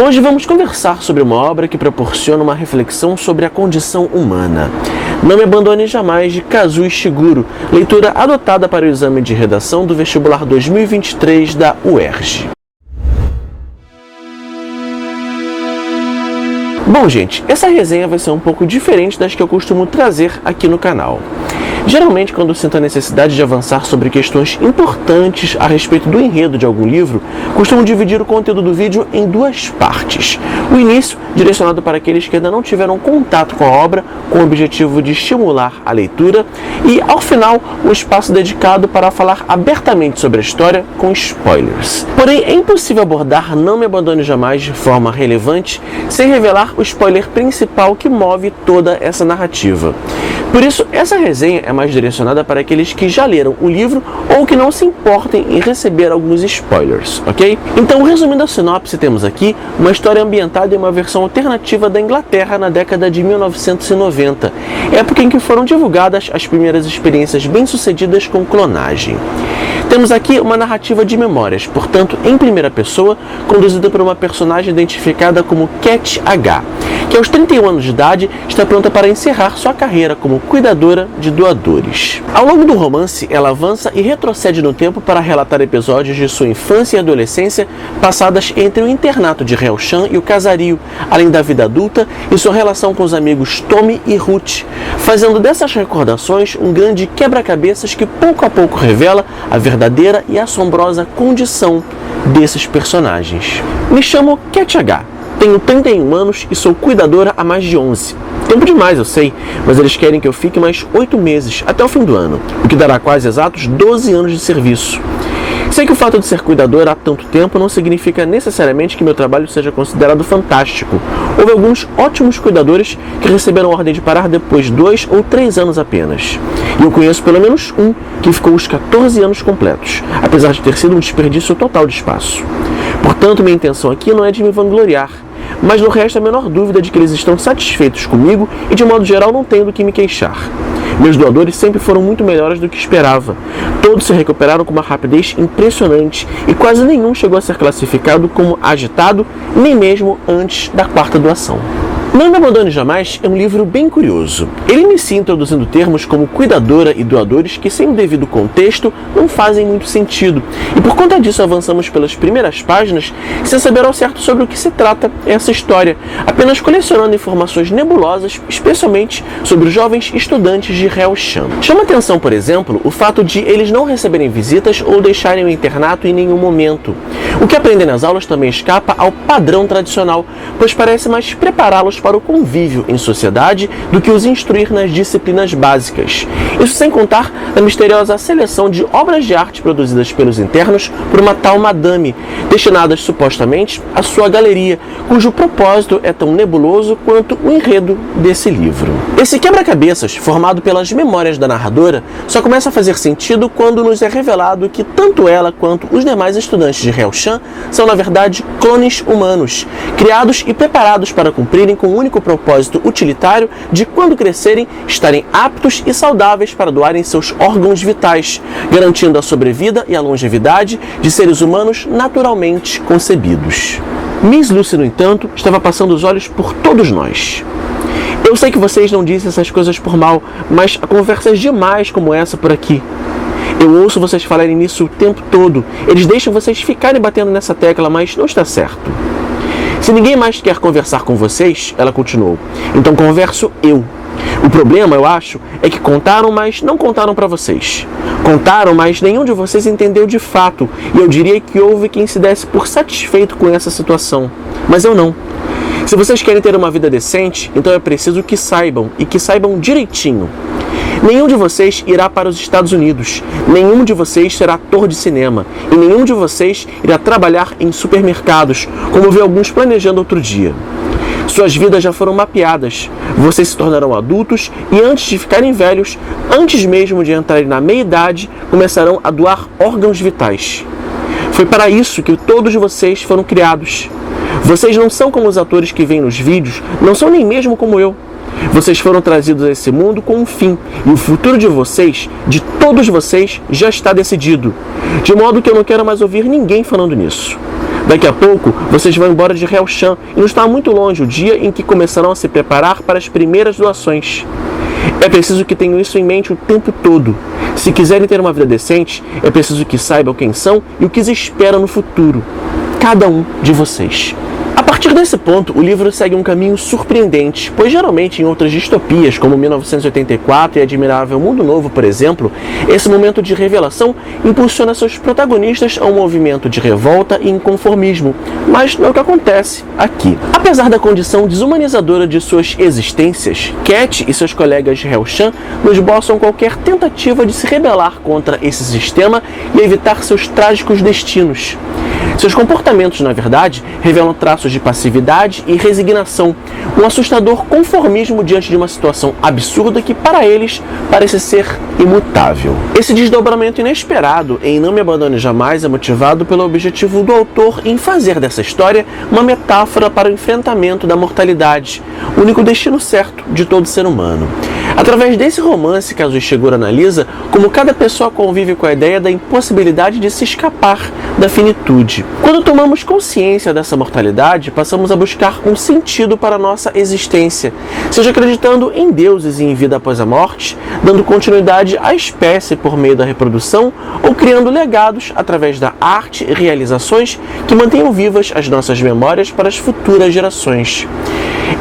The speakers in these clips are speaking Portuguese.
Hoje vamos conversar sobre uma obra que proporciona uma reflexão sobre a condição humana. Não Me Abandone Jamais, de Kazuo Ishiguro, leitura adotada para o exame de redação do vestibular 2023 da UERJ. Bom, gente, essa resenha vai ser um pouco diferente das que eu costumo trazer aqui no canal. Geralmente, quando eu sinto a necessidade de avançar sobre questões importantes a respeito do enredo de algum livro, costumo dividir o conteúdo do vídeo em duas partes. O início, direcionado para aqueles que ainda não tiveram contato com a obra, com o objetivo de estimular a leitura, e, ao final, um espaço dedicado para falar abertamente sobre a história, com spoilers. Porém, é impossível abordar Não Me Abandone Jamais de forma relevante sem revelar o spoiler principal que move toda essa narrativa. Por isso, essa resenha é mais direcionada para aqueles que já leram o livro ou que não se importem em receber alguns spoilers, ok? Então, resumindo a sinopse, temos aqui uma história ambientada em uma versão alternativa da Inglaterra na década de 1990, época em que foram divulgadas as primeiras experiências bem-sucedidas com clonagem. Temos aqui uma narrativa de memórias, portanto, em primeira pessoa, conduzida por uma personagem identificada como Cat H, que aos 31 anos de idade está pronta para encerrar sua carreira como cuidadora de doadores. Ao longo do romance, ela avança e retrocede no tempo para relatar episódios de sua infância e adolescência passadas entre o internato de Hellshan e o casario, além da vida adulta e sua relação com os amigos Tommy e Ruth, fazendo dessas recordações um grande quebra-cabeças que pouco a pouco revela a verdadeira e assombrosa condição desses personagens. Me chamo Cat H. Tenho 31 anos e sou cuidadora há mais de 11. Tempo demais, eu sei, mas eles querem que eu fique mais 8 meses, até o fim do ano, o que dará quase exatos 12 anos de serviço. Sei que o fato de ser cuidadora há tanto tempo não significa necessariamente que meu trabalho seja considerado fantástico. Houve alguns ótimos cuidadores que receberam ordem de parar depois de 2 ou 3 anos apenas. E eu conheço pelo menos um que ficou os 14 anos completos, apesar de ter sido um desperdício total de espaço. Portanto, minha intenção aqui não é de me vangloriar, mas não resta a menor dúvida de que eles estão satisfeitos comigo e, de modo geral, não tenho do que me queixar. Meus doadores sempre foram muito melhores do que esperava. Todos se recuperaram com uma rapidez impressionante e quase nenhum chegou a ser classificado como agitado, nem mesmo antes da 4ª doação. Não Me Abandone Jamais é um livro bem curioso. Ele inicia introduzindo termos como cuidadora e doadores que, sem o devido contexto, não fazem muito sentido. E por conta disso avançamos pelas primeiras páginas sem saber ao certo sobre o que se trata essa história, apenas colecionando informações nebulosas, especialmente sobre os jovens estudantes de Hellshan. Chama atenção, por exemplo, o fato de eles não receberem visitas ou deixarem o internato em nenhum momento. O que aprendem nas aulas também escapa ao padrão tradicional, pois parece mais prepará-los para o convívio em sociedade do que os instruir nas disciplinas básicas. Isso sem contar a misteriosa seleção de obras de arte produzidas pelos internos por uma tal madame, destinadas supostamente à sua galeria, cujo propósito é tão nebuloso quanto o enredo desse livro. Esse quebra-cabeças, formado pelas memórias da narradora, só começa a fazer sentido quando nos é revelado que tanto ela quanto os demais estudantes de Hellshan são, na verdade, clones humanos, criados e preparados para cumprirem com o único propósito utilitário de, quando crescerem, estarem aptos e saudáveis para doarem seus órgãos vitais, garantindo a sobrevida e a longevidade de seres humanos naturalmente concebidos. Miss Lucy, no entanto, estava passando os olhos por todos nós. Eu sei que vocês não dizem essas coisas por mal, mas há conversas demais como essa por aqui. Eu ouço vocês falarem nisso o tempo todo. Eles deixam vocês ficarem batendo nessa tecla, mas não está certo. Se ninguém mais quer conversar com vocês, ela continuou, então converso eu. O problema, eu acho, é que contaram, mas não contaram para vocês. Contaram, mas nenhum de vocês entendeu de fato, e eu diria que houve quem se desse por satisfeito com essa situação. Mas eu não. Se vocês querem ter uma vida decente, então é preciso que saibam, e que saibam direitinho. Nenhum de vocês irá para os Estados Unidos, nenhum de vocês será ator de cinema, e nenhum de vocês irá trabalhar em supermercados, como vi alguns planejando outro dia. Suas vidas já foram mapeadas, vocês se tornarão adultos e, antes de ficarem velhos, antes mesmo de entrarem na meia-idade, começarão a doar órgãos vitais. Foi para isso que todos vocês foram criados. Vocês não são como os atores que vêm nos vídeos, não são nem mesmo como eu. Vocês foram trazidos a esse mundo com um fim, e o futuro de vocês, de todos vocês, já está decidido. De modo que eu não quero mais ouvir ninguém falando nisso. Daqui a pouco, vocês vão embora de Hel-Shan e não está muito longe o dia em que começarão a se preparar para as primeiras doações. É preciso que tenham isso em mente o tempo todo. Se quiserem ter uma vida decente, é preciso que saibam quem são e o que se espera no futuro. Cada um de vocês. A partir desse ponto, o livro segue um caminho surpreendente, pois geralmente em outras distopias, como 1984 e Admirável Mundo Novo, por exemplo, esse momento de revelação impulsiona seus protagonistas a um movimento de revolta e inconformismo, mas não é o que acontece aqui. Apesar da condição desumanizadora de suas existências, Cat e seus colegas de Hel-Shan não esboçam qualquer tentativa de se rebelar contra esse sistema e evitar seus trágicos destinos. Seus comportamentos, na verdade, revelam traços de passividade e resignação, um assustador conformismo diante de uma situação absurda que, para eles, parece ser imutável. Esse desdobramento inesperado em Não Me Abandone Jamais é motivado pelo objetivo do autor em fazer dessa história uma metáfora para o enfrentamento da mortalidade, o único destino certo de todo ser humano. Através desse romance, Kazuo Ishiguro analisa como cada pessoa convive com a ideia da impossibilidade de se escapar da finitude. Quando tomamos consciência dessa mortalidade, passamos a buscar um sentido para a nossa existência, seja acreditando em deuses e em vida após a morte, dando continuidade à espécie por meio da reprodução ou criando legados através da arte e realizações que mantenham vivas as nossas memórias para as futuras gerações.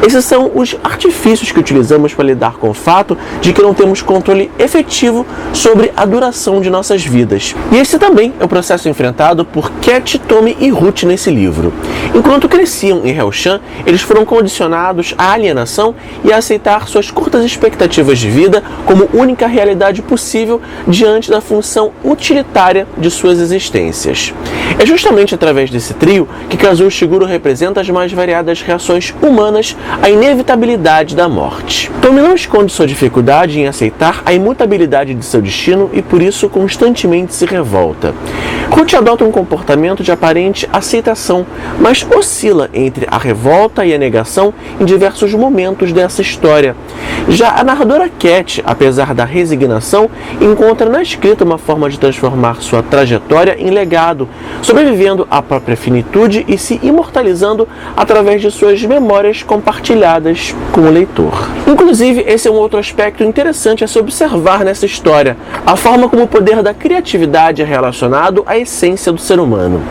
Esses são os artifícios que utilizamos para lidar com o fato de que não temos controle efetivo sobre a duração de nossas vidas. E esse também é o processo enfrentado por Cat, Tommy e Ruth nesse livro. Enquanto cresciam em Hel-Shan, eles foram condicionados à alienação e a aceitar suas curtas expectativas de vida como única realidade possível diante da função utilitária de suas existências. É justamente através desse trio que Kazuo Ishiguro representa as mais variadas reações humanas à inevitabilidade da morte. Tommy não esconde sua dificuldade em aceitar a imutabilidade de seu destino e por isso constantemente se revolta. Ruth adota um comportamento de aparente aceitação, mas oscila entre a revolta e a negação em diversos momentos dessa história. Já a narradora Cat, apesar da resignação, encontra na escrita uma forma de transformar sua trajetória em legado, sobrevivendo à própria finitude e se imortalizando através de suas memórias compartilhadas com o leitor. Inclusive, esse é um outro aspecto interessante a se observar nessa história, a forma como o poder da criatividade é relacionado à essência do ser humano.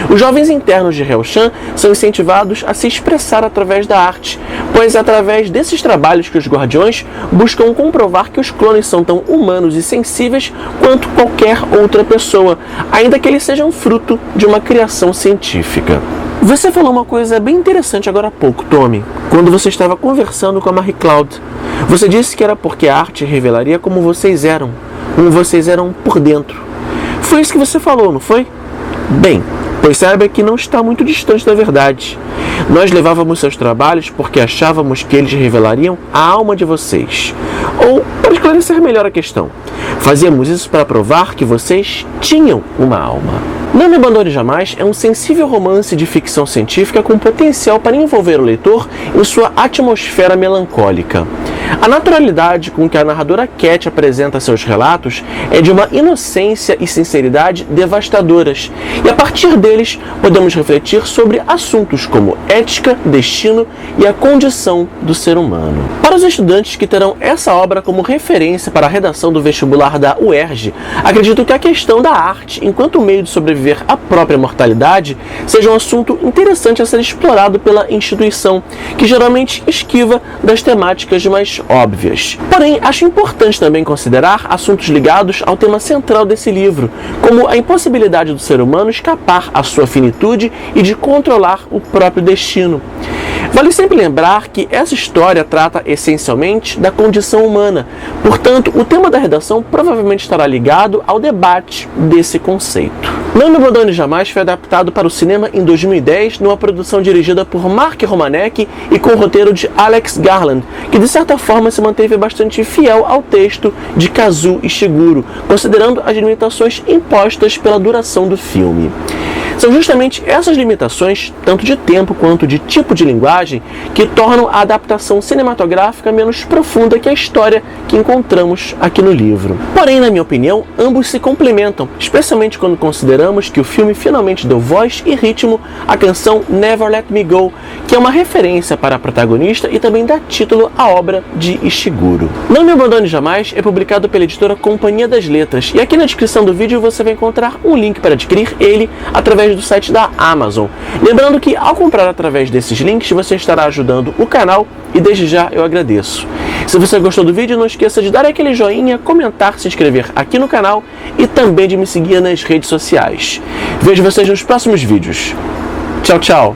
Os jovens internos de Hel-Shan são incentivados a se expressar através da arte, pois é através desses trabalhos que os guardiões buscam comprovar que os clones são tão humanos e sensíveis quanto qualquer outra pessoa, ainda que eles sejam fruto de uma criação científica. Você falou uma coisa bem interessante agora há pouco, Tommy, quando você estava conversando com a Marie Claude. Você disse que era porque a arte revelaria como vocês eram por dentro. Foi isso que você falou, não foi? Bem, pois saiba que não está muito distante da verdade. Nós levávamos seus trabalhos porque achávamos que eles revelariam a alma de vocês. Ou, para esclarecer melhor a questão, fazíamos isso para provar que vocês tinham uma alma. Não Me Abandone Jamais é um sensível romance de ficção científica com potencial para envolver o leitor em sua atmosfera melancólica. A naturalidade com que a narradora Cat apresenta seus relatos é de uma inocência e sinceridade devastadoras, e a partir deles podemos refletir sobre assuntos como ética, destino e a condição do ser humano. Para os estudantes que terão essa obra como referência para a redação do vestibular da UERJ, acredito que a questão da arte, enquanto meio de sobreviver à própria mortalidade, seja um assunto interessante a ser explorado pela instituição, que geralmente esquiva das temáticas mais óbvias. Porém, acho importante também considerar assuntos ligados ao tema central desse livro, como a impossibilidade do ser humano escapar à sua finitude e de controlar o próprio destino. Vale sempre lembrar que essa história trata essencialmente da condição humana, portanto, o tema da redação provavelmente estará ligado ao debate desse conceito. Não Me Abandone Jamais foi adaptado para o cinema em 2010 numa produção dirigida por Mark Romanek e com o roteiro de Alex Garland, que de certa forma se manteve bastante fiel ao texto de Kazuo Ishiguro, considerando as limitações impostas pela duração do filme. São justamente essas limitações, tanto de tempo quanto de tipo de linguagem, que tornam a adaptação cinematográfica menos profunda que a história que encontramos aqui no livro. Porém, na minha opinião, ambos se complementam, especialmente quando consideramos que o filme finalmente deu voz e ritmo à canção Never Let Me Go, que é uma referência para a protagonista e também dá título à obra de Ishiguro. Não Me Abandone Jamais é publicado pela editora Companhia das Letras, e aqui na descrição do vídeo você vai encontrar um link para adquirir ele através do site da Amazon. Lembrando que ao comprar através desses links você estará ajudando o canal e desde já eu agradeço. Se você gostou do vídeo, não esqueça de dar aquele joinha, comentar, se inscrever aqui no canal e também de me seguir nas redes sociais. Vejo vocês nos próximos vídeos. Tchau, tchau!